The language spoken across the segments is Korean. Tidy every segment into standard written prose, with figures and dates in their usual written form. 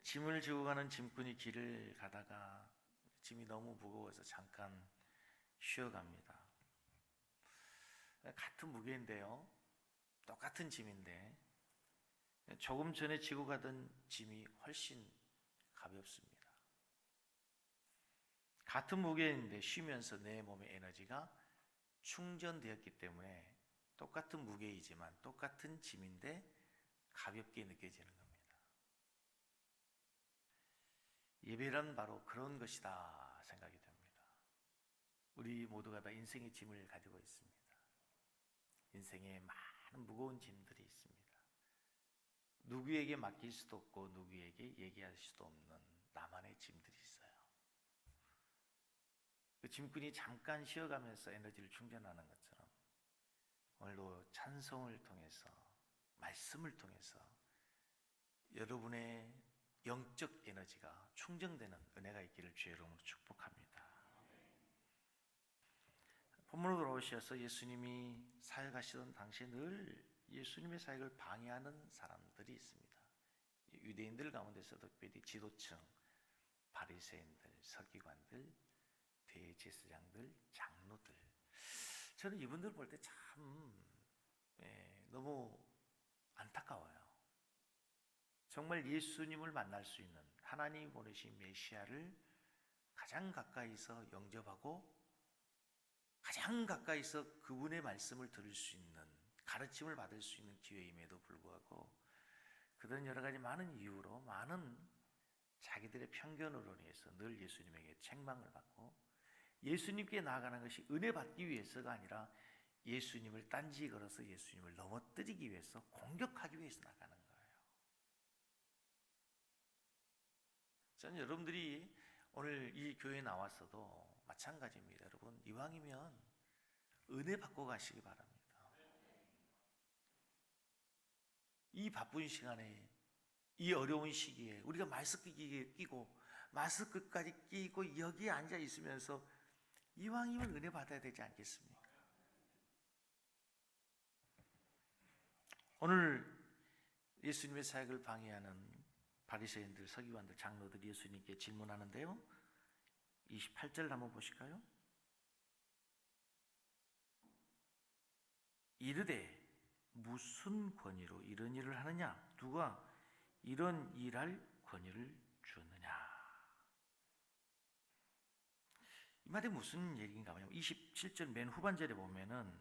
짐을 지고 가는 짐꾼이 길을 가다가 짐이 너무 무거워서 잠깐 쉬어갑니다. 같은 무게인데요, 똑같은 짐인데 조금 전에 지고 가던 짐이 훨씬 가볍습니다. 같은 무게인데 쉬면서 내 몸의 에너지가 충전되었기 때문에 똑같은 무게이지만 똑같은 짐인데 가볍게 느껴지는 겁니다. 예배란 바로 그런 것이다 생각이 됩니다. 우리 모두가 다 인생의 짐을 가지고 있습니다. 인생에 많은 무거운 짐들이 있습니다. 누구에게 맡길 수도 없고 누구에게 얘기할 수도 없는 나만의 짐들이 있어요. 그 짐꾼이 잠깐 쉬어가면서 에너지를 충전하는 것처럼 오늘도 찬송을 통해서, 말씀을 통해서 여러분의 영적 에너지가 충전되는 은혜가 있기를 주의 이름으로 축복합니다. 본문으로 돌아오셔서 예수님이 사역하시던 당시에 늘 예수님의 사역을 방해하는 사람들이 있습니다. 유대인들 가운데서도 특별히 지도층, 바리새인들, 서기관들, 대제사장들, 장로들, 저는 이분들 볼 때 참 너무 안타까워요. 정말 예수님을 만날 수 있는, 하나님이 보내신 메시아를 가장 가까이서 영접하고 가장 가까이서 그분의 말씀을 들을 수 있는, 가르침을 받을 수 있는 기회임에도 불구하고 그들은 여러 가지 많은 이유로, 많은 자기들의 편견으로 인해서 늘 예수님에게 책망을 받고, 예수님께 나아가는 것이 은혜 받기 위해서가 아니라 예수님을 딴지 걸어서 예수님을 넘어뜨리기 위해서, 공격하기 위해서 나가는 거예요. 저는 여러분들이 오늘 이 교회에 나왔어도 마찬가지입니다. 여러분, 이왕이면 은혜 받고 가시기 바랍니다. 이 바쁜 시간에, 이 어려운 시기에 우리가 마스크 끼고 마스크까지 끼고 여기에 앉아 있으면서 이왕이면 은혜 받아야 되지 않겠습니까? 오늘 예수님의 사역을 방해하는 바리새인들, 서기관들, 장로들이 예수님께 질문하는데요, 28절 한번 보실까요? 이르되 무슨 권위로 이런 일을 하느냐? 누가 이런 일할 권위를 주었느냐? 이 말이 무슨 얘기인가 하면 27절 맨 후반절에 보면은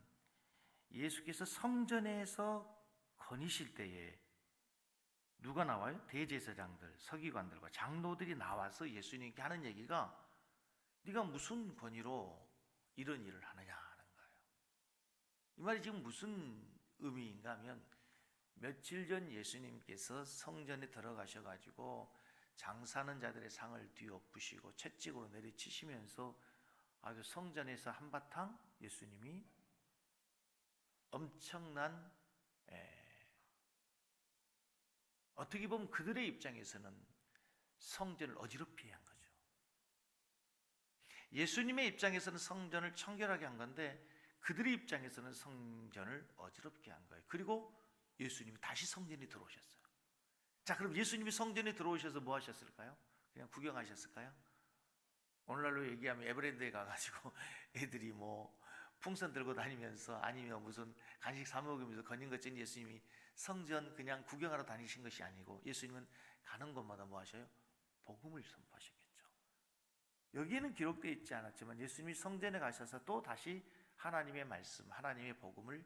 예수께서 성전에서 거니실 때에 누가 나와요? 대제사장들, 서기관들과 장로들이 나와서 예수님께 하는 얘기가 네가 무슨 권위로 이런 일을 하느냐 하는 거예요. 이 말이 지금 무슨 의미인가 하면 며칠 전 예수님께서 성전에 들어가셔가지고 장사하는 자들의 상을 뒤엎으시고 채찍으로 내리치시면서 아주 성전에서 한바탕 예수님이 엄청난, 어떻게 보면 그들의 입장에서는 성전을 어지럽게 한 거죠. 예수님의 입장에서는 성전을 청결하게 한 건데 그들의 입장에서는 성전을 어지럽게 한 거예요. 그리고 예수님이 다시 성전에 들어오셨어요. 자, 그럼 예수님이 성전에 들어오셔서 뭐 하셨을까요? 그냥 구경하셨을까요? 오늘날로 얘기하면 에버랜드에 가가지고 애들이 뭐 풍선 들고 다니면서, 아니면 무슨 간식 사 먹으면서 거닌 것처럼 예수님이 성전 그냥 구경하러 다니신 것이 아니고 예수님은 가는 곳마다 뭐 하셔요? 복음을 선포하셨겠죠. 여기에는 기록되어 있지 않았지만 예수님이 성전에 가셔서 또 다시 하나님의 말씀, 하나님의 복음을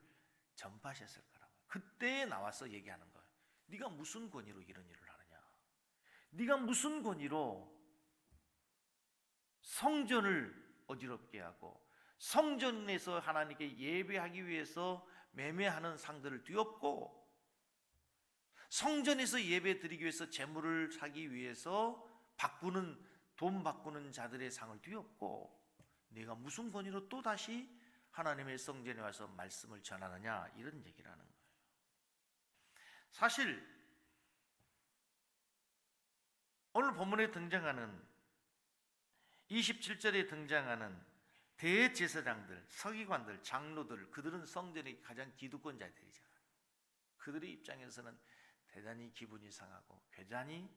전파하셨을 거라고요. 그때 나와서 얘기하는 거예요. 네가 무슨 권위로 이런 일을 하느냐? 네가 무슨 권위로 성전을 어지럽게 하고 성전에서 하나님께 예배하기 위해서 매매하는 상들을 뒤엎고 성전에서 예배 드리기 위해서 재물을 사기 위해서 돈 바꾸는 자들의 상을 뒤엎고 네가 무슨 권위로 또다시 하나님의 성전에 와서 말씀을 전하느냐, 이런 얘기를 하는 거예요. 사실 오늘 본문에 등장하는 27절에 등장하는 대제사장들, 서기관들, 장로들, 그들은 성전의 가장 기득권자들이잖아요. 그들의 입장에서는 대단히 기분이 상하고 대단히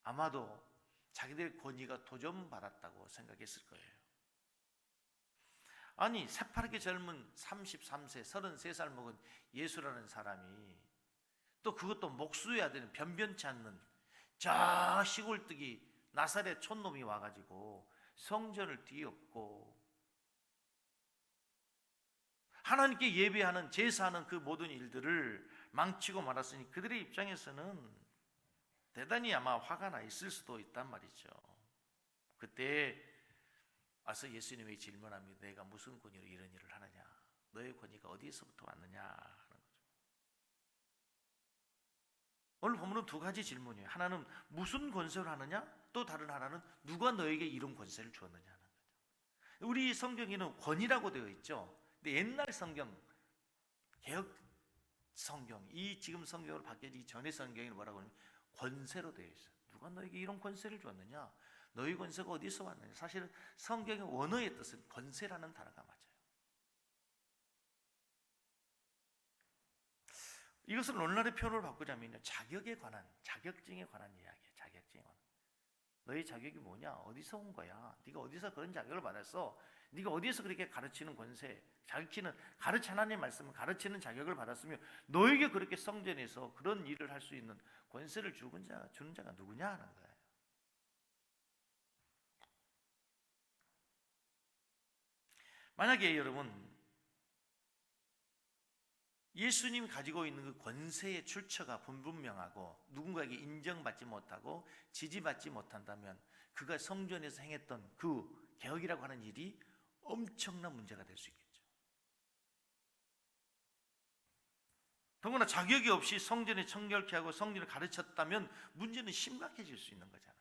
아마도 자기들의 권위가 도전받았다고 생각했을 거예요. 아니, 새파랗게 젊은 33세, 33살 먹은 예수라는 사람이 또 그것도 목수여야 되는 변변치 않는 저 시골뜨기 나사렛 촌놈이 와가지고 성전을 뒤엎고 하나님께 예배하는 제사하는 그 모든 일들을 망치고 말았으니 그들의 입장에서는 대단히 아마 화가 나 있을 수도 있단 말이죠. 그때 와서 예수님이 질문합니다. 내가 무슨 권위로 이런 일을 하느냐? 너의 권위가 어디서부터 왔느냐? 하는 거죠. 오늘 본문은 두 가지 질문이에요. 하나는 무슨 권세로 하느냐? 또 다른 하나는 누가 너에게 이런 권세를 주었느냐 하는 거죠. 우리 성경에는 권위라고 되어 있죠. 근데 옛날 성경, 개혁 성경, 이 지금 성경으로 바뀌기 전의 성경에는 뭐라고 하냐면 권세로 되어 있어요. 누가 너에게 이런 권세를 주었느냐? 너희 권세가 어디서 왔느냐? 사실은 성경의 원어의 뜻은 권세라는 단어가 맞아요. 이것을 오늘날의 표현으로 바꾸자면 자격에 관한, 자격증에 관한 이야기예요. 자격증에 관한. 너희 자격이 뭐냐? 어디서 온 거야? 네가 어디서 그런 자격을 받았어? 네가 어디서 그렇게 가르치는 권세, 가르치는 하나님의 말씀을 가르치는 자격을 받았으며 너에게 그렇게 성전에서 그런 일을 할 수 있는 권세를 주는 자가 누구냐 하는 거예요. 만약에 여러분 예수님이 가지고 있는 그 권세의 출처가 분명하고 누군가에게 인정받지 못하고 지지받지 못한다면 그가 성전에서 행했던 그 개혁이라고 하는 일이 엄청난 문제가 될 수 있겠죠. 더구나 자격이 없이 성전에 청결케 하고 성전을 가르쳤다면 문제는 심각해질 수 있는 거잖아요.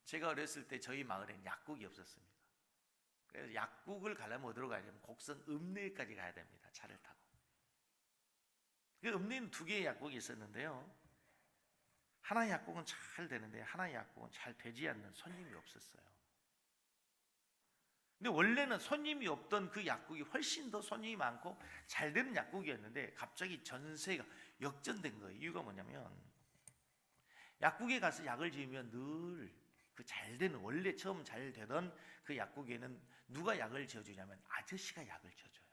제가 어렸을 때 저희 마을에는 약국이 없었습니다. 그래서 약국을 가려면 어디로 가야 되냐면 곡성 읍내까지 가야 됩니다. 차를 타고. 그 읍내에는 두 개의 약국이 있었는데요. 하나의 약국은 잘 되는데 하나의 약국은 잘 되지 않는, 손님이 없었어요. 근데 원래는 손님이 없던 그 약국이 훨씬 더 손님이 많고 잘 되는 약국이었는데 갑자기 전세가 역전된 거예요. 이유가 뭐냐면 약국에 가서 약을 지으면 늘 그 잘 되는, 원래 처음 잘 되던 그 약국에는 누가 약을 지어주냐면 아저씨가 약을 지어줘요.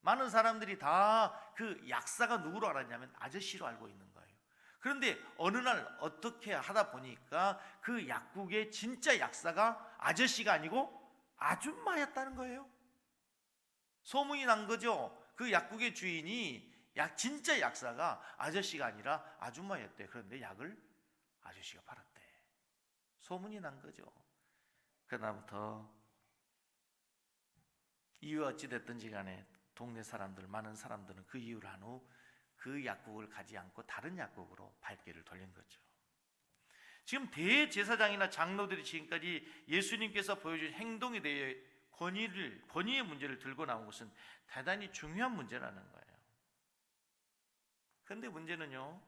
많은 사람들이 다 그 약사가 누구로 알았냐면 아저씨로 알고 있는 거예요. 그런데 어느 날 어떻게 하다 보니까 그 약국의 진짜 약사가 아저씨가 아니고 아줌마였다는 거예요. 소문이 난 거죠. 그 약국의 주인이 진짜 약사가 아저씨가 아니라 아줌마였대. 그런데 약을 아저씨가 팔았대. 소문이 난 거죠. 그다음부터 이유 어찌 됐든지 간에 동네 사람들, 많은 사람들은 그 이유를 한 후 그 약국을 가지 않고 다른 약국으로 발길을 돌린 거죠. 지금 대제사장이나 장로들이 지금까지 예수님께서 보여준 행동에 대해 권위의 문제를 들고 나온 것은 대단히 중요한 문제라는 거예요. 그런데 문제는요,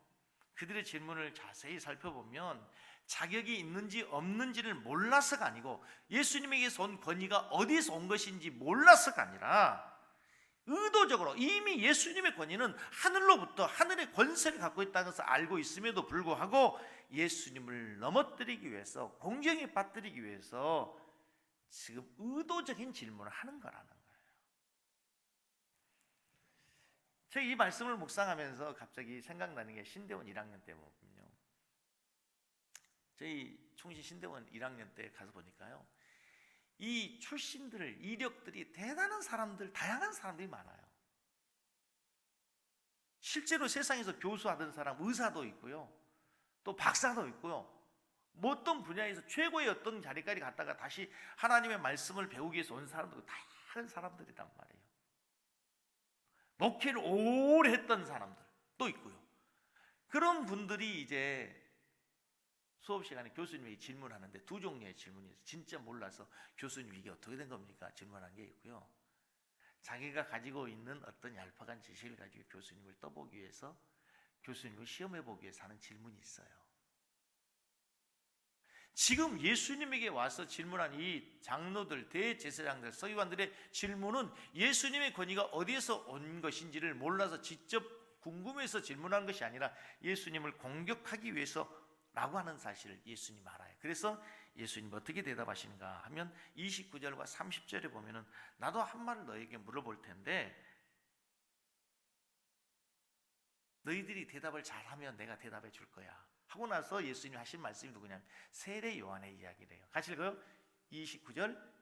그들의 질문을 자세히 살펴보면 자격이 있는지 없는지를 몰라서가 아니고 예수님에게서 온 권위가 어디서 온 것인지 몰라서가 아니라 의도적으로 이미 예수님의 권위는 하늘로부터 하늘의 권세를 갖고 있다는 것을 알고 있음에도 불구하고 예수님을 넘어뜨리기 위해서, 공경에 빠뜨리기 위해서 지금 의도적인 질문을 하는 거라는 거예요. 제가 이 말씀을 묵상하면서 갑자기 생각나는 게 신대원 1학년 때거든요. 저희 충시 신대원 1학년 때 가서 보니까요, 이 출신들, 이력들이 대단한 사람들, 다양한 사람들이 많아요. 실제로 세상에서 교수하던 사람, 의사도 있고요, 또 박사도 있고요, 뭐 어떤 분야에서 최고의 어떤 자리까지 갔다가 다시 하나님의 말씀을 배우기 위해서 온 사람도 다양한 사람들이란 말이에요. 목회를 오래 했던 사람들도 있고요. 그런 분들이 이제 수업 시간에 교수님에게 질문하는데 두 종류의 질문이 있어요. 진짜 몰라서 교수님 이게 어떻게 된 겁니까? 질문한 게 있고요. 자기가 가지고 있는 어떤 얄팍한 지식을 가지고 교수님을 떠보기 위해서, 교수님을 시험해보기 위해서 하는 질문이 있어요. 지금 예수님에게 와서 질문한 이 장로들, 대제사장들, 서기관들의 질문은 예수님의 권위가 어디에서 온 것인지를 몰라서 직접 궁금해서 질문하는 것이 아니라 예수님을 공격하기 위해서라고 하는 사실을 예수님 알아요. 그래서 예수님 어떻게 대답하시는가 하면 29절과 30절에 보면은 나도 한 말을 너에게 물어볼 텐데 너희들이 대답을 잘하면 내가 대답해 줄 거야 하고 나서 예수님이 하신 말씀이 누구냐면 세례 요한의 이야기래요. 같이 읽어요. 29절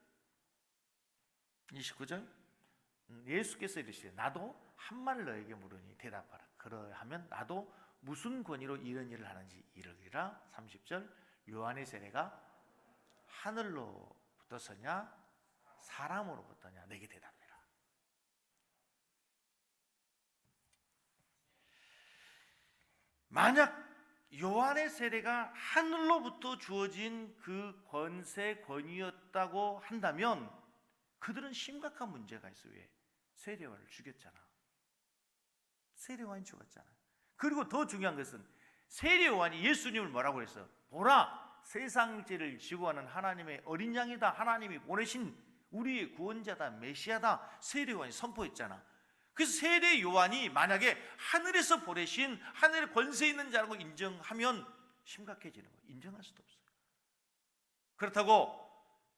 예수께서 이르시되 나도 한 말 너에게 물으니 대답하라. 그러하면 나도 무슨 권위로 이런 일을 하는지 이르리라. 30절 요한의 세례가 하늘로부터서냐 사람으로부터냐 내게 대답해라. 만약 요한의 세례가 하늘로부터 주어진 그 권세 권위였다고 한다면 그들은 심각한 문제가 있어요. 왜? 세례요한을 죽였잖아. 세례요한이 죽었잖아. 그리고 더 중요한 것은 세례요한이 예수님을 뭐라고 했어? 보라, 세상 죄를 지고 가는 하나님의 어린 양이다. 하나님이 보내신 우리의 구원자다, 메시아다. 세례요한이 선포했잖아. 그래서 세례요한이 만약에 하늘에서 보내신 하늘에 권세 있는 자라고 인정하면 심각해지는 거예요. 인정할 수도 없어요. 그렇다고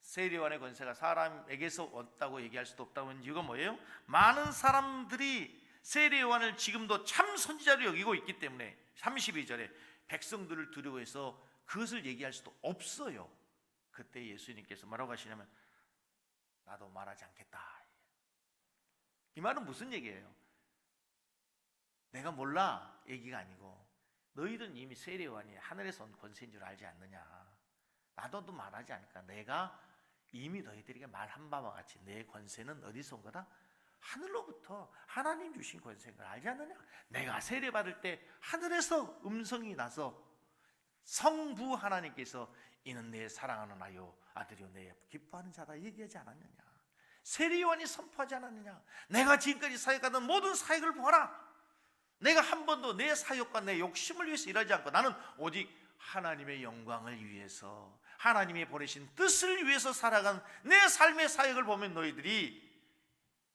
세례요한의 권세가 사람에게서 왔다고 얘기할 수도 없다는 이유가 뭐예요? 많은 사람들이 세례요한을 지금도 참 선지자로 여기고 있기 때문에 32절에 백성들을 두려워해서 그것을 얘기할 수도 없어요. 그때 예수님께서 뭐라고 하시냐면 나도 말하지 않겠다. 이 말은 무슨 얘기예요? 내가 몰라 얘기가 아니고 너희들은 이미 세례요한이 하늘에서 온 권세인 줄 알지 않느냐. 나도 말하지 않을까. 내가 이미 너희들에게 말한 바와 같이 내 권세는 어디서 온 거다? 하늘로부터 하나님 주신 권세인 걸 알지 않느냐. 내가 세례 받을 때 하늘에서 음성이 나서 성부 하나님께서 이는 내 사랑하는 아들이요 내 기뻐하는 자다 얘기하지 않았느냐. 세례요한이 선포하지 않았느냐. 내가 지금까지 사역하던 모든 사역을 보라. 내가 한 번도 내 사역과 내 욕심을 위해서 일하지 않고 나는 오직 하나님의 영광을 위해서 하나님이 보내신 뜻을 위해서 살아간 내 삶의 사역을 보면 너희들이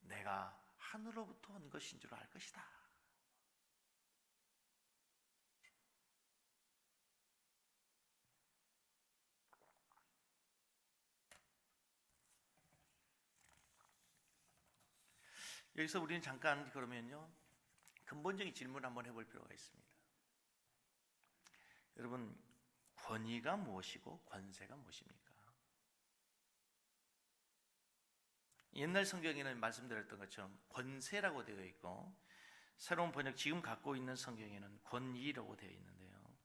내가 하늘로부터 온 것인 줄 알 것이다. 여기서 우리는 잠깐 그러면요 근본적인 질문을 한번 해볼 필요가 있습니다. 여러분, 권위가 무엇이고 권세가 무엇입니까? 옛날 성경에는 말씀드렸던 것처럼 권세라고 되어 있고 새로운 번역 지금 갖고 있는 성경에는 권위라고 되어 있는데요.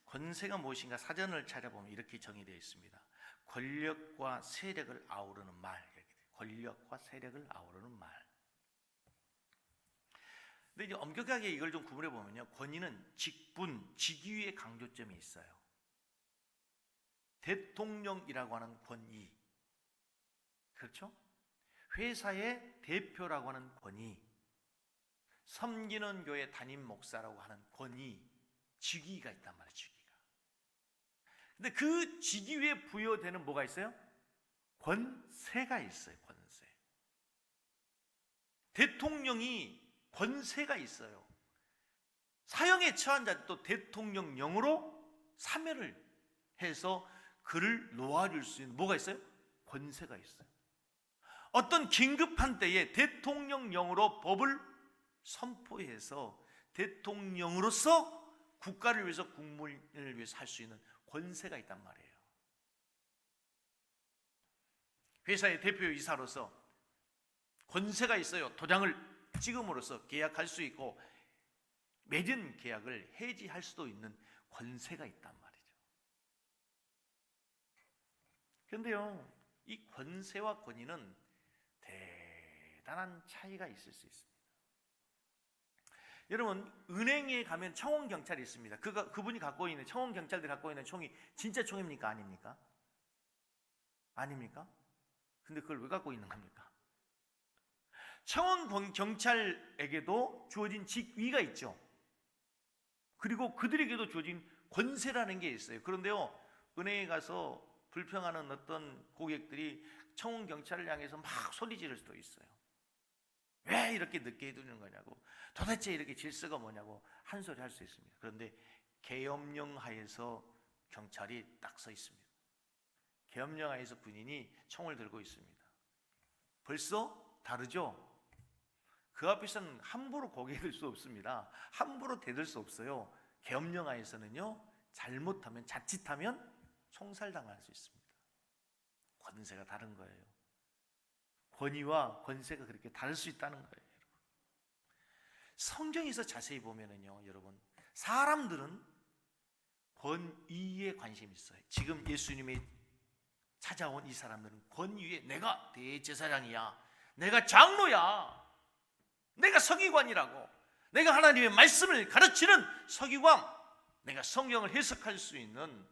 권세가 무엇인가 사전을 찾아보면 이렇게 정의되어 있습니다. 권력과 세력을 아우르는 말. 권력과 세력을 아우르는 말. 근데 이제 엄격하게 이걸 좀 구분해 보면요, 권위는 직분, 직위의 강조점이 있어요. 대통령이라고 하는 권위, 그렇죠? 회사의 대표라고 하는 권위, 섬기는 교회 담임 목사라고 하는 권위, 직위가 있단 말이에요. 직위가. 근데 그 직위에 부여되는 뭐가 있어요? 권세가 있어요. 권세. 대통령이 권세가 있어요. 사형에 처한 자도 대통령령으로 사면을 해서 그를 놓아줄 수 있는 뭐가 있어요? 권세가 있어요. 어떤 긴급한 때에 대통령령으로 법을 선포해서 대통령으로서 국가를 위해서 국민을 위해서 할 수 있는 권세가 있단 말이에요. 회사의 대표이사로서 권세가 있어요. 도장을 찍음으로써 계약할 수 있고 맺은 계약을 해지할 수도 있는 권세가 있단 말이죠. 그런데요, 이 권세와 권위는 대단한 차이가 있을 수 있습니다. 여러분, 은행에 가면 청원경찰이 있습니다. 그분이 갖고 있는, 청원경찰들이 갖고 있는 총이 진짜 총입니까? 아닙니까? 아닙니까? 근데 그걸 왜 갖고 있는 겁니까? 청원경찰에게도 주어진 직위가 있죠. 그리고 그들에게도 주어진 권세라는 게 있어요. 그런데요, 은행에 가서 불평하는 어떤 고객들이 청원경찰을 향해서 막 소리 지를 수도 있어요. 왜 이렇게 늦게 해두는 거냐고, 도대체 이렇게 질서가 뭐냐고 한 소리 할 수 있습니다. 그런데 계엄령 하에서 경찰이 딱 서 있습니다. 계엄령 하에서 군인이 총을 들고 있습니다. 벌써 다르죠? 그 앞에서는 함부로 고개 들 수 없습니다. 함부로 대들 수 없어요. 계엄령 하에서는요, 잘못하면, 자칫하면 총살당할 수 있습니다. 권세가 다른 거예요. 권위와 권세가 그렇게 다를 수 있다는 거예요. 성경에서 자세히 보면은요, 여러분, 사람들은 권위에 관심이 있어요. 지금 예수님이 찾아온 이 사람들은 권위에, 내가 대제사장이야, 내가 장로야, 내가 서기관이라고, 내가 하나님의 말씀을 가르치는 서기관, 내가 성경을 해석할 수 있는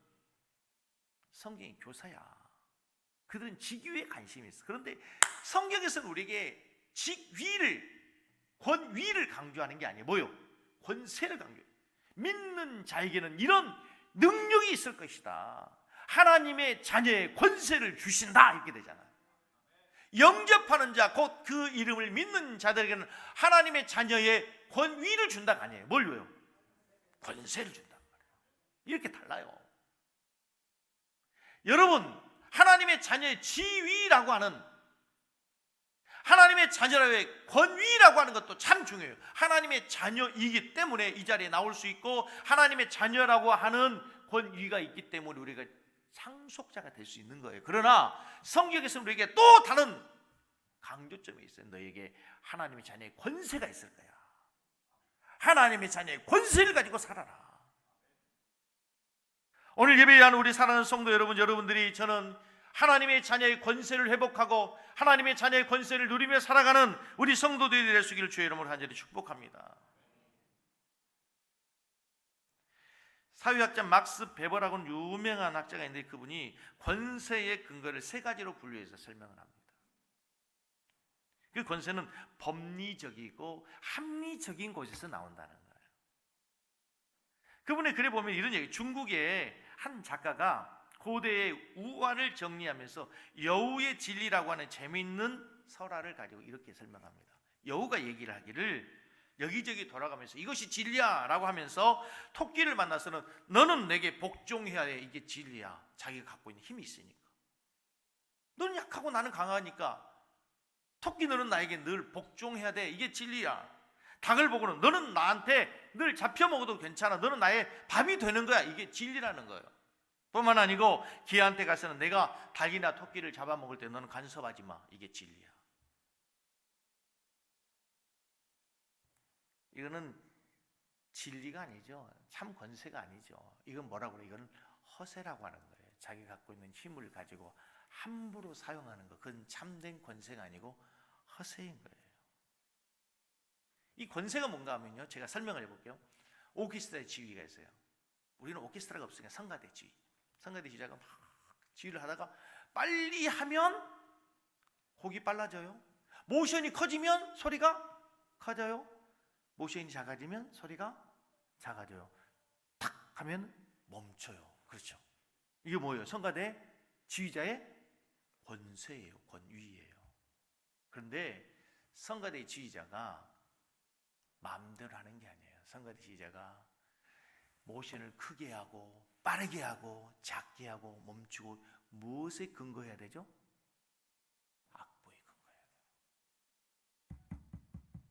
성경의 교사야. 그들은 직위에 관심이 있어. 그런데 성경에서는 우리에게 직위를, 권위를 강조하는 게 아니에요. 뭐요? 권세를 강조해요. 믿는 자에게는 이런 능력이 있을 것이다. 하나님의 자녀의 권세를 주신다, 이렇게 되잖아요. 영접하는 자, 곧 그 이름을 믿는 자들에게는 하나님의 자녀의 권위를 준다가 아니에요. 뭘 줘요? 권세를 준다는 거예요. 이렇게 달라요. 여러분, 하나님의 자녀의 지위라고 하는, 하나님의 자녀의 권위라고 하는 것도 참 중요해요. 하나님의 자녀이기 때문에 이 자리에 나올 수 있고, 하나님의 자녀라고 하는 권위가 있기 때문에 우리가 상속자가 될 수 있는 거예요. 그러나 성경에서는 우리에게 또 다른 강조점이 있어요. 너에게 하나님의 자녀의 권세가 있을 거야. 하나님의 자녀의 권세를 가지고 살아라. 오늘 예배한 우리 사랑하는 성도 여러분, 여러분들이, 저는 하나님의 자녀의 권세를 회복하고 하나님의 자녀의 권세를 누리며 살아가는 우리 성도들이 될 수 있기를 주의 이름으로 간절히 축복합니다. 사회학자 막스 베버라고는 유명한 학자가 있는데, 그분이 권세의 근거를 세 가지로 분류해서 설명을 합니다. 그 권세는 법리적이고 합리적인 곳에서 나온다는 거예요. 그분의 글에 보면 이런 얘기, 중국의 한 작가가 고대의 우화를 정리하면서 여우의 진리라고 하는 재미있는 설화를 가지고 이렇게 설명합니다. 여우가 얘기를 하기를, 여기저기 돌아가면서 이것이 진리야 라고 하면서 토끼를 만나서는 너는 내게 복종해야 해, 이게 진리야. 자기가 갖고 있는 힘이 있으니까. 너는 약하고 나는 강하니까 토끼, 너는 나에게 늘 복종해야 돼, 이게 진리야. 닭을 보고는 너는 나한테 늘 잡혀 먹어도 괜찮아, 너는 나의 밥이 되는 거야, 이게 진리라는 거예요. 뿐만 아니고 개한테 가서는 내가 닭이나 토끼를 잡아먹을 때 너는 간섭하지 마, 이게 진리야. 이거는 진리가 아니죠. 참 권세가 아니죠. 이건 뭐라고 그래요? 이건 허세라고 하는 거예요. 자기가 갖고 있는 힘을 가지고 함부로 사용하는 거, 그건 참된 권세가 아니고 허세인 거예요. 이 권세가 뭔가 하면요, 제가 설명을 해볼게요. 오케스트라의 지휘가 있어요. 우리는 오케스트라가 없으니까 성가대 지휘. 성가대 지휘자가 막 지휘를 하다가 빨리 하면 곡이 빨라져요. 모션이 커지면 소리가 커져요. 모션이 작아지면 소리가 작아져요. 탁 하면 멈춰요. 그렇죠. 이게 뭐예요? 성가대 지휘자의 권세예요. 권위예요. 그런데 성가대 지휘자가 마음대로 하는 게 아니에요. 성가대 지휘자가 모션을 크게 하고 빠르게 하고 작게 하고 멈추고 무엇에 근거해야 되죠? 악보에 근거해야 돼요.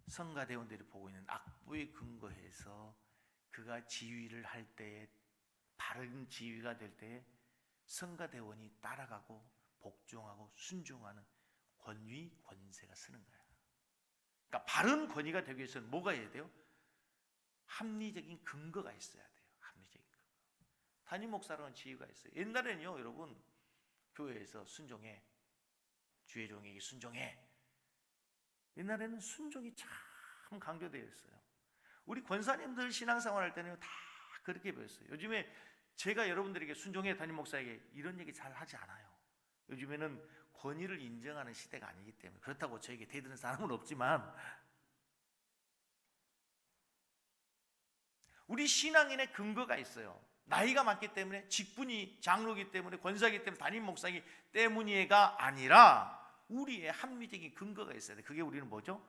성가대원들이 보고 있는 악보에 근거해서 그가 지휘를 할 때에, 바른 지휘가 될 때에 성가대원이 따라가고 복종하고 순종하는 권위, 권세가 쓰는 거야. 그러니까 바른 권위가 되기 위해서는 뭐가 해야 돼요? 합리적인 근거가 있어야 돼요. 합리적인 근거. 담임 목사라는 지위가 있어요. 옛날에는요, 여러분, 교회에서 순종해, 주의 종에게 순종해. 옛날에는 순종이 참 강조되어 있어요. 우리 권사님들 신앙생활 할 때는 다 그렇게 배웠어요. 요즘에 제가 여러분들에게 순종해, 담임 목사에게, 이런 얘기 잘 하지 않아요. 요즘에는 권위를 인정하는 시대가 아니기 때문에. 그렇다고 저에게 대드는 사람은 없지만, 우리 신앙인의 근거가 있어요. 나이가 많기 때문에, 직분이 장로이기 때문에, 권사이기 때문에, 담임 목사이기 때문이가 아니라 우리의 합리적인 근거가 있어야 돼. 그게 우리는 뭐죠?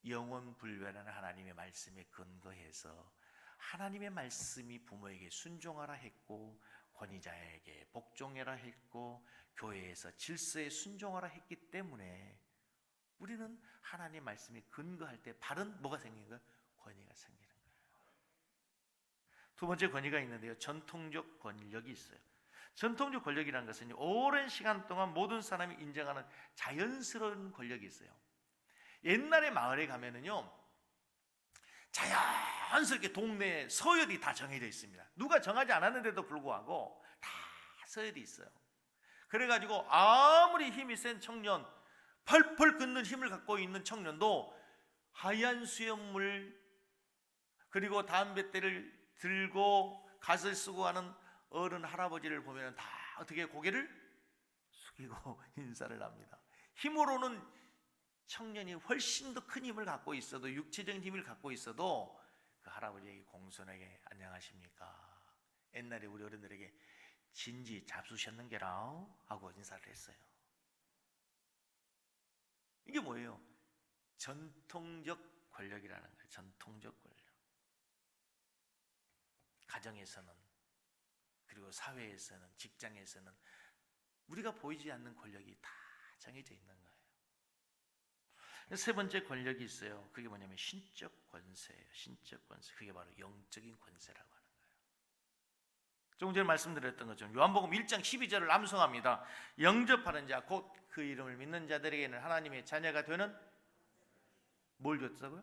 영원불변한 하나님의 말씀에 근거해서 하나님의 말씀이 부모에게 순종하라 했고 권위자에게 복종해라 했고 교회에서 질서에 순종하라 했기 때문에 우리는 하나님의 말씀에 근거할 때 바른 뭐가 생기는 거예요? 권위가 생기는 거예요. 두 번째 권위가 있는데요, 전통적 권력이 있어요. 전통적 권력이라는 것은 오랜 시간 동안 모든 사람이 인정하는 자연스러운 권력이 있어요. 옛날에 마을에 가면은요, 자연스럽게 동네에 서열이 다 정해져 있습니다. 누가 정하지 않았는데도 불구하고 다 서열이 있어요. 그래가지고 아무리 힘이 센 청년, 펄펄 끓는 힘을 갖고 있는 청년도 하얀 수염물 그리고 담뱃대를 들고 갓을 쓰고 하는 어른 할아버지를 보면 다 어떻게 고개를 숙이고 인사를 합니다. 힘으로는 청년이 훨씬 더 큰 힘을 갖고 있어도, 육체적인 힘을 갖고 있어도 그 할아버지에게 공손하게 안녕하십니까, 옛날에 우리 어른들에게 진지 잡수셨는게라 하고 인사를 했어요. 이게 뭐예요? 전통적 권력이라는 거예요. 전통적 권력. 가정에서는, 그리고 사회에서는, 직장에서는 우리가 보이지 않는 권력이 다 정해져 있는 거예요. 세 번째 권력이 있어요. 그게 뭐냐면 신적 권세예요. 신적 권세. 그게 바로 영적인 권세라고 하는 거예요. 조금 전에 말씀드렸던 것처럼 요한복음 1장 12절을 암송합니다. 영접하는 자, 곧 그 이름을 믿는 자들에게는 하나님의 자녀가 되는, 뭘 줬다고요?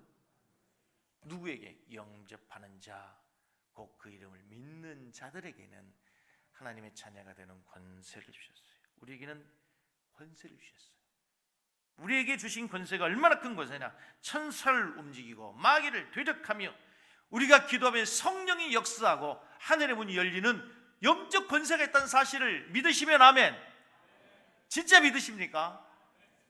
누구에게? 영접하는 자, 곧 그 이름을 믿는 자들에게는 하나님의 자녀가 되는 권세를 주셨어요. 우리에게는 권세를 주셨어요. 우리에게 주신 권세가 얼마나 큰 권세냐? 천사를 움직이고 마귀를 대적하며 우리가 기도하면 성령이 역사하고 하늘의 문이 열리는 영적 권세가 있다는 사실을 믿으시면 아멘. 진짜 믿으십니까?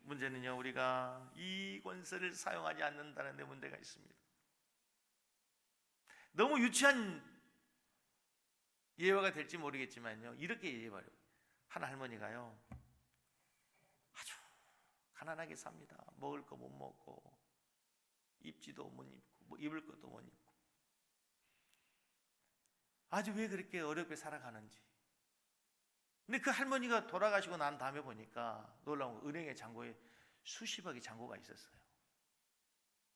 문제는요, 우리가 이 권세를 사용하지 않는다는 데 문제가 있습니다. 너무 유치한 예화가 될지 모르겠지만요, 이렇게 얘기해봐요. 한 할머니가요, 아주 가난하게 삽니다. 먹을 거 못 먹고 입지도 못 입고 입을 것도 못 입고 아주 왜 그렇게 어렵게 살아가는지. 근데 그 할머니가 돌아가시고 난 다음에 보니까 놀라운 거, 은행의 잔고에 수십억의 잔고가 있었어요.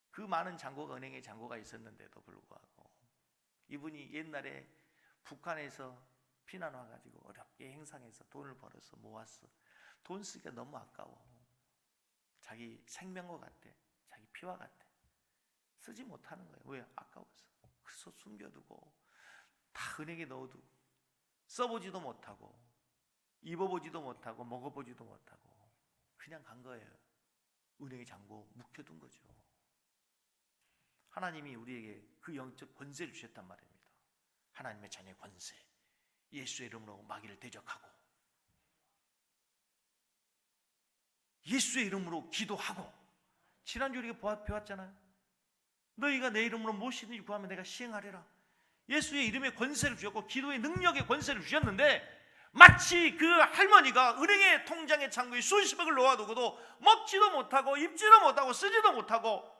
그 많은 잔고가, 은행에 잔고가 있었는데도 불구하고 이분이 옛날에 북한에서 피난 와가지고 어렵게 행상해서 돈을 벌어서 모았어. 돈 쓰기가 너무 아까워. 자기 생명과 같아. 자기 피와 같아. 쓰지 못하는 거예요. 왜? 아까워서. 그래서 숨겨두고 다 은행에 넣어두고 써보지도 못하고 입어보지도 못하고 먹어보지도 못하고 그냥 간 거예요. 은행에 잔고 묵혀둔 거죠. 하나님이 우리에게 그 영적 권세를 주셨단 말입니다. 하나님의 자녀의 권세. 예수의 이름으로 마귀를 대적하고 예수의 이름으로 기도하고. 지난주에 우리가 배웠잖아요. 너희가 내 이름으로 무엇이든지 구하면 내가 시행하리라. 예수의 이름의 권세를 주셨고 기도의 능력의 권세를 주셨는데 마치 그 할머니가 은행의 통장의 잔고에 수십억을 놓아두고도 먹지도 못하고 입지도 못하고 쓰지도 못하고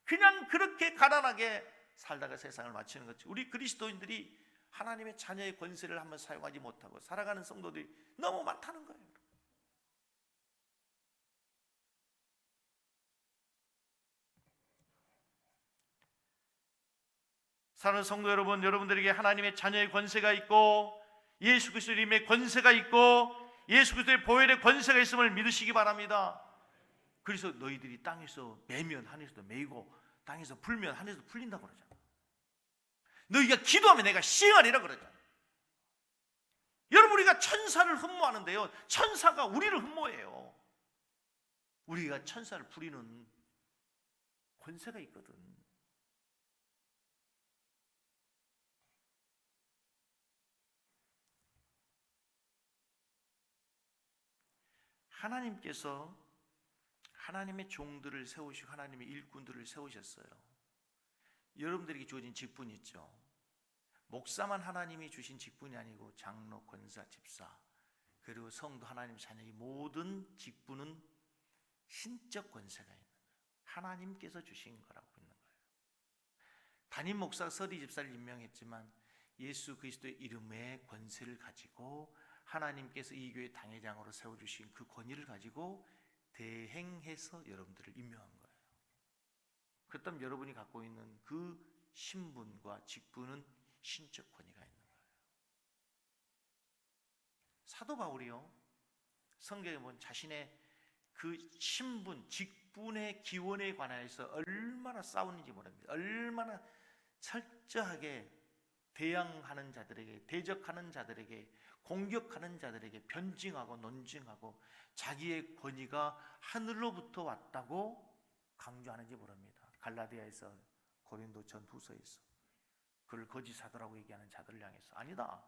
그냥 그렇게 가난하게 살다가 세상을 마치는 거죠. 우리 그리스도인들이 하나님의 자녀의 권세를 한번 사용하지 못하고 살아가는 성도들이 너무 많다는 거예요. 사랑하는 성도 여러분, 여러분들에게 하나님의 자녀의 권세가 있고 예수 그리스도의 이름의 권세가 있고 예수 그리스도의 보혈의 권세가 있음을 믿으시기 바랍니다. 그래서 너희들이 땅에서 매면 하늘에서도 매이고 땅에서 풀면 하늘에서 풀린다고 그러잖아. 너희가 기도하면 내가 시행하리라 그러잖아. 여러분, 우리가 천사를 흠모하는데요, 천사가 우리를 흠모해요. 우리가 천사를 부리는 권세가 있거든. 하나님께서 하나님의 종들을 세우시고 하나님의 일꾼들을 세우셨어요. 여러분들에게 주어진 직분이 있죠. 목사만 하나님이 주신 직분이 아니고 장로, 권사, 집사, 그리고 성도, 하나님 자녀의 모든 직분은 신적 권세가 있는 거예요. 하나님께서 주신 거라고 있는 거예요. 담임 목사가 서리 집사를 임명했지만 예수 그리스도의 이름의 권세를 가지고 하나님께서 이 교회 당회장으로 세워주신 그 권위를 가지고 대행해서 여러분들을 임명한 거예요. 그렇다면 여러분이 갖고 있는 그 신분과 직분은 신적 권위가 있는 거예요. 사도 바울이요, 성경에 보면 자신의 그 신분, 직분의 기원에 관하여서 얼마나 싸우는지 모릅니다. 얼마나 철저하게 대항하는 자들에게, 대적하는 자들에게, 공격하는 자들에게 변증하고 논증하고 자기의 권위가 하늘로부터 왔다고 강조하는지 모릅니다. 갈라디아에서, 고린도 전후서에서 그를 거짓 사도라고 얘기하는 자들을 향해서 아니다.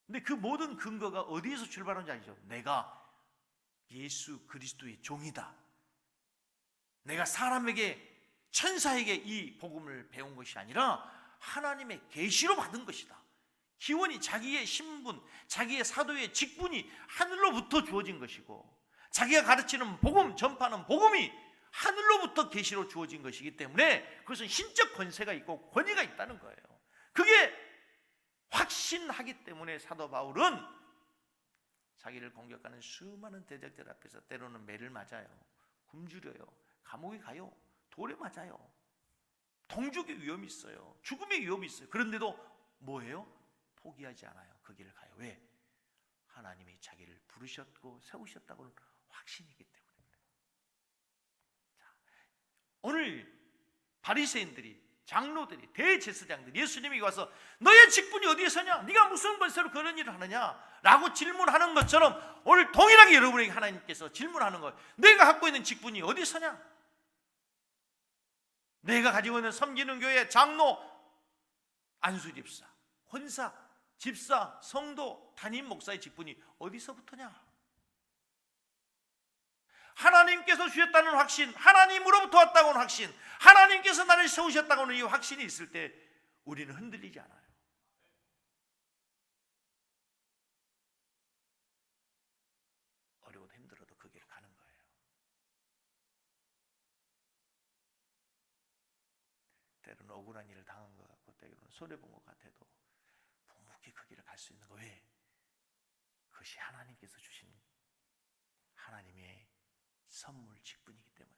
근데 그 모든 근거가 어디에서 출발하는지 아시죠? 내가 예수 그리스도의 종이다. 내가 사람에게, 천사에게 이 복음을 배운 것이 아니라 하나님의 계시로 받은 것이다. 기원이, 자기의 신분, 자기의 사도의 직분이 하늘로부터 주어진 것이고, 자기가 가르치는 복음, 전파하는 복음이 하늘로부터 계시로 주어진 것이기 때문에 그것은 신적 권세가 있고 권위가 있다는 거예요. 그게 확신하기 때문에 사도 바울은 자기를 공격하는 수많은 대적들 앞에서 때로는 매를 맞아요, 굶주려요, 감옥에 가요, 돌에 맞아요, 동족의 위험이 있어요, 죽음의 위험이 있어요. 그런데도 뭐예요? 포기하지 않아요. 그 길을 가요. 왜? 하나님이 자기를 부르셨고 세우셨다고는 확신이기 때문에. 자, 오늘 바리새인들이, 장로들이, 대제사장들이 예수님이 와서 너의 직분이 어디에 서냐? 네가 무슨 권세로 그런 일을 하느냐? 라고 질문하는 것처럼 오늘 동일하게 여러분에게 하나님께서 질문하는 거예요. 내가 갖고 있는 직분이 어디에 서냐? 내가 가지고 있는 섬기는 교회 장로, 안수집사, 권사, 집사, 성도, 담임 목사의 직분이 어디서부터냐? 하나님께서 주셨다는 확신, 하나님으로부터 왔다고는 확신, 하나님께서 나를 세우셨다고는 이 확신이 있을 때 우리는 흔들리지 않아요. 어려워도 힘들어도 그 길을 가는 거예요. 때로는 억울한 일을 당한 것 같고, 때로는 손해본 것 같아도 묵묵히 그 길을 갈 수 있는 거. 왜? 그것이 하나님께서 주신 하나님의 선물, 직분이기 때문에.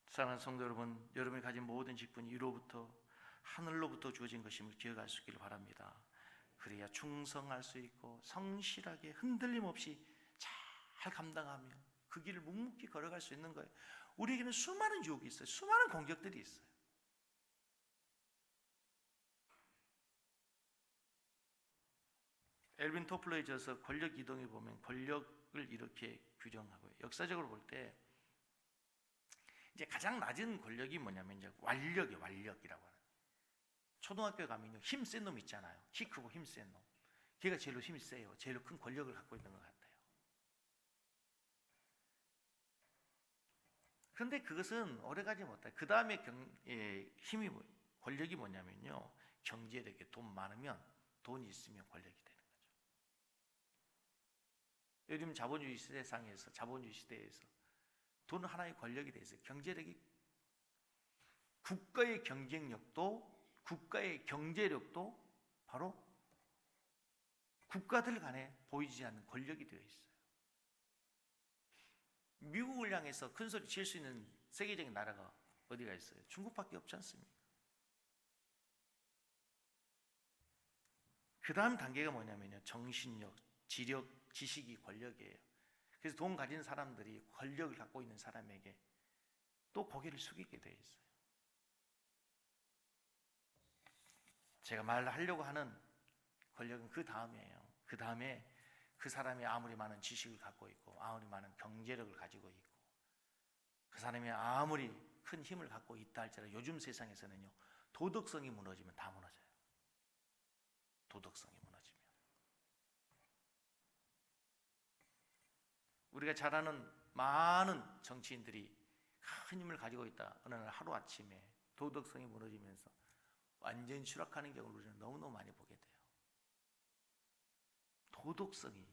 사랑하는 성도 여러분, 여러분이 가진 모든 직분이 위로부터, 하늘로부터 주어진 것임을 기억할 수 있기를 바랍니다. 그래야 충성할 수 있고 성실하게 흔들림 없이 잘 감당하며 그 길을 묵묵히 걸어갈 수 있는 거예요. 우리에게는 수많은 유혹이 있어요. 수많은 공격들이 있어요. 엘빈 토플러의 저서 권력 이동에 보면 권력을 이렇게 규정하고요. 역사적으로 볼 때 이제 가장 낮은 권력이 뭐냐면 이제 완력이라고 하는. 초등학교에 가면요, 힘 센 놈 있잖아요. 키 크고 힘 센 놈. 걔가 제일 힘이 세요. 제일 큰 권력을 갖고 있는 것 같아요. 그런데 그것은 오래가지 못해요. 그 다음에 힘이, 권력이 뭐냐면요, 경제력에 돈 많으면, 돈이 있으면 권력이 되는 거죠. 요즘 자본주의 세상에서, 자본주의 시대에서 돈은 하나의 권력이 돼 있어요. 경제력이, 국가의 경쟁력도, 국가의 경제력도 바로 국가들 간에 보이지 않는 권력이 되어 있어요. 미국을 향해서 큰 소리 칠 수 있는 세계적인 나라가 어디가 있어요? 중국밖에 없지 않습니까? 그 다음 단계가 뭐냐면요, 정신력, 지력, 지식이 권력이에요. 그래서 돈 가진 사람들이 권력을 갖고 있는 사람에게 또 고개를 숙이게 되어 있어요. 제가 말하려고 하는 권력은 그 다음이에요. 그 다음에 그 사람이 아무리 많은 지식을 갖고 있고, 아무리 많은 경제력을 가지고 있고, 그 사람이 아무리 큰 힘을 갖고 있다 할지라도 요즘 세상에서는요, 도덕성이 무너지면 다 무너져요. 도덕성이 무너지면. 우리가 잘 아는 많은 정치인들이 큰 힘을 가지고 있다 어느 날 하루아침에 도덕성이 무너지면서 완전히 추락하는 경우를 우리는 너무너무 많이 보게 돼요. 도덕성이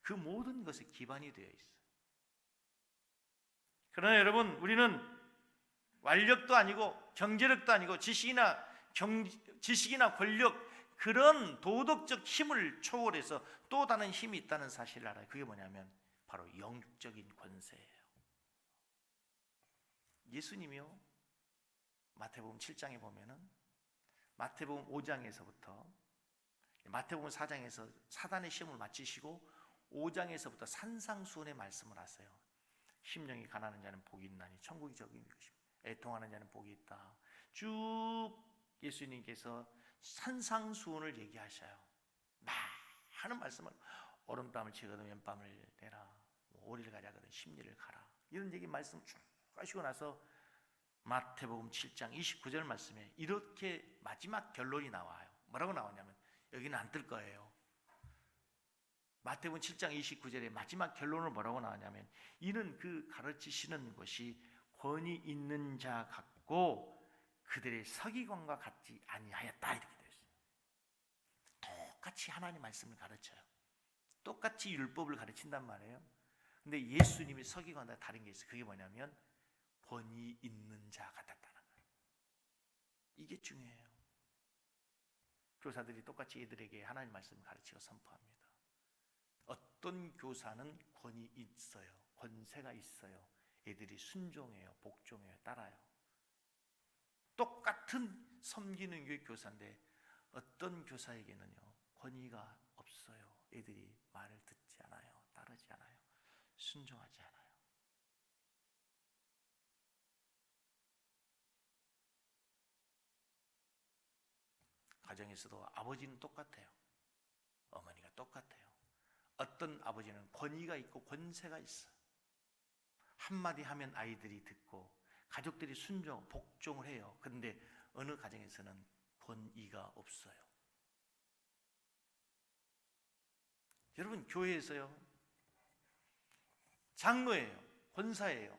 그 모든 것에 기반이 되어 있어요. 그러나 여러분, 우리는 완력도 아니고 경제력도 아니고 지식이나 권력, 그런 도덕적 힘을 초월해서 또 다른 힘이 있다는 사실을 알아요. 그게 뭐냐면 바로 영적인 권세예요. 예수님이요, 마태복음 7장에 보면은 마태복음 5장에서부터 마태복음 4장에서 사단의 시험을 마치시고 5장에서부터 산상수훈의 말씀을 하세요. 심령이 가난한 자는 복이 있나니 천국이 적인 것입니다. 애통하는 자는 복이 있다. 쭉 예수님께서 산상수훈을 얘기하셔요. 많은 말씀을, 오른밤을 치거든 왼밤을 내라, 오리를 가자거든 십리를 가라, 이런 얘기 말씀 쭉 하시고 나서 마태복음 7장 29절 말씀에 이렇게 마지막 결론이 나와요. 뭐라고 나오냐면, 여기는 안 뜰 거예요. 마태복음 7장 29절에 마지막 결론을 뭐라고 나오냐면, 이는 그 가르치시는 것이 권위 있는 자 같고 그들의 서기관과 같지 아니하였다, 이렇게 되어 있어요. 똑같이 하나님 말씀을 가르쳐요. 똑같이 율법을 가르친단 말이에요. 근데 예수님이 서기관과 다른 게 있어요. 그게 뭐냐면 권위 있는 자 같았다는 거예요. 이게 중요해요. 교사들이 똑같이 애들에게 하나님 말씀을 가르치고 선포합니다. 어떤 교사는 권위 있어요. 권세가 있어요. 애들이 순종해요. 복종해요. 따라요. 똑같은 섬기는 교회 교사인데 어떤 교사에게는요, 권위가 없어요. 애들이 말을 듣지 않아요. 따르지 않아요. 순종하지 않아요. 가정에서도 아버지는 똑같아요. 어머니가 똑같아요. 어떤 아버지는 권위가 있고 권세가 있어요. 한마디 하면 아이들이 듣고 가족들이 순종, 복종을 해요. 그런데 어느 가정에서는 권위가 없어요. 여러분, 교회에서요, 장로예요, 권사예요,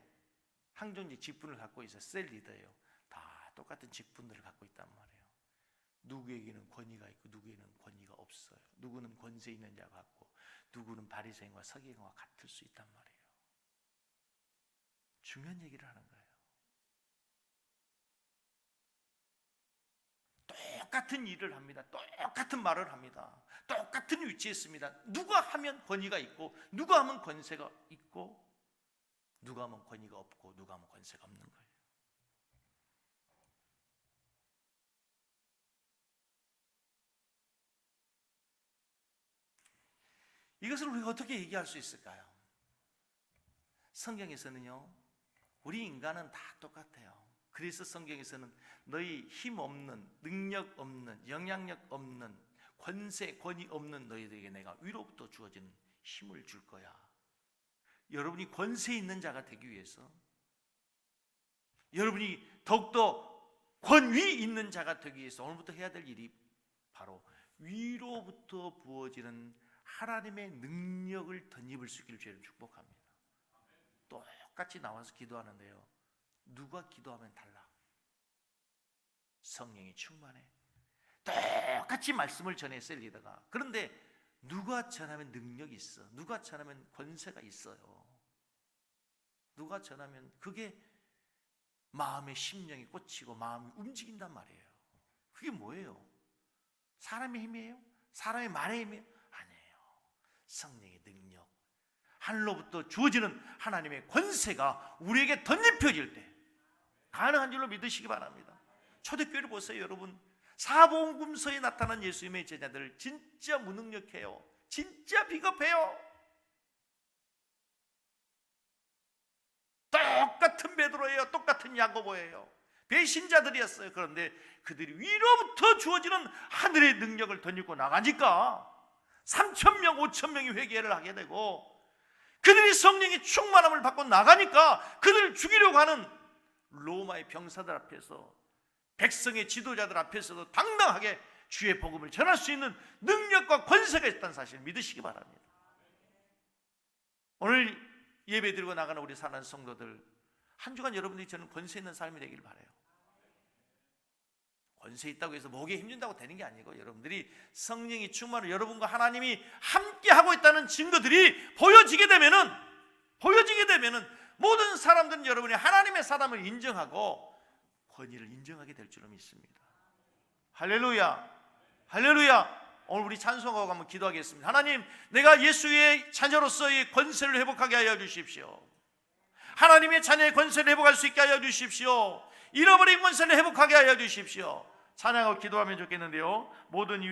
항정직 직분을 갖고 있어요. 셀 리더예요. 다 똑같은 직분들을 갖고 있단 말이에요. 누구에게는 권위가 있고 누구에게는 권위가 없어요. 누구는 권세 있는 자 같고 누구는 바리새인과 서기관과 같을 수 있단 말이에요. 중요한 얘기를 하는 거예요. 똑같은 일을 합니다. 똑같은 말을 합니다. 똑같은 위치에 있습니다. 누가 하면 권위가 있고 누가 하면 권세가 있고 누가 하면 권위가 없고 누가 하면 권세가 없는 거예요. 이것을 우리가 어떻게 얘기할 수 있을까요? 성경에서는요, 우리 인간은 다 똑같아요. 그래서 성경에서는 너희 힘 없는, 능력 없는, 영향력 없는, 권세, 권위 없는 너희들에게 내가 위로부터 주어진 힘을 줄 거야. 여러분이 권세 있는 자가 되기 위해서, 여러분이 더욱더 권위 있는 자가 되기 위해서 오늘부터 해야 될 일이 바로 위로부터 부어지는 하나님의 능력을 덧입을 수 있기를 주를 축복합니다. 똑같이 나와서 기도하는데요, 누가 기도하면 달라. 성령이 충만해. 똑같이 말씀을 전했어요, 리더가. 그런데 누가 전하면 능력이 있어, 누가 전하면 권세가 있어요. 누가 전하면 그게 마음의 심령이 꽂히고 마음이 움직인단 말이에요. 그게 뭐예요? 사람의 힘이에요? 사람의 말의 힘이에요? 아니에요. 성령의 능력, 하늘로부터 주어지는 하나님의 권세가 우리에게 덧입혀질 때 가능한 줄로 믿으시기 바랍니다. 초대교회를 보세요, 여러분. 사복음서에 나타난 예수님의 제자들 진짜 무능력해요. 진짜 비겁해요. 똑같은 베드로예요. 똑같은 야고보예요. 배신자들이었어요. 그런데 그들이 위로부터 주어지는 하늘의 능력을 덧입고 나가니까 3,000명, 5,000명이 회개를 하게 되고, 그들이 성령의 충만함을 받고 나가니까 그들을 죽이려고 하는 로마의 병사들 앞에서, 백성의 지도자들 앞에서도 당당하게 주의 복음을 전할 수 있는 능력과 권세가 있다는 사실을 믿으시기 바랍니다. 오늘 예배 드리고 나가는 우리 사랑하는 성도들, 한 주간 여러분들이 저는 권세 있는 삶이 되길 바라요. 권세 있다고 해서 목에 힘준다고 되는 게 아니고 여러분들이 성령이 충만을 여러분과 하나님이 함께 하고 있다는 증거들이 보여지게 되면은 모든 사람들은 여러분이 하나님의 사람을 인정하고 권위를 인정하게 될 줄로 믿습니다. 할렐루야, 할렐루야. 오늘 우리 찬송하고 한번 기도하겠습니다. 하나님, 내가 예수의 자녀로서의 권세를 회복하게 하여 주십시오. 하나님의 자녀의 권세를 회복할 수 있게 하여 주십시오. 잃어버린 권세를 회복하게 하여 주십시오. 찬양하고 기도하면 좋겠는데요. 모든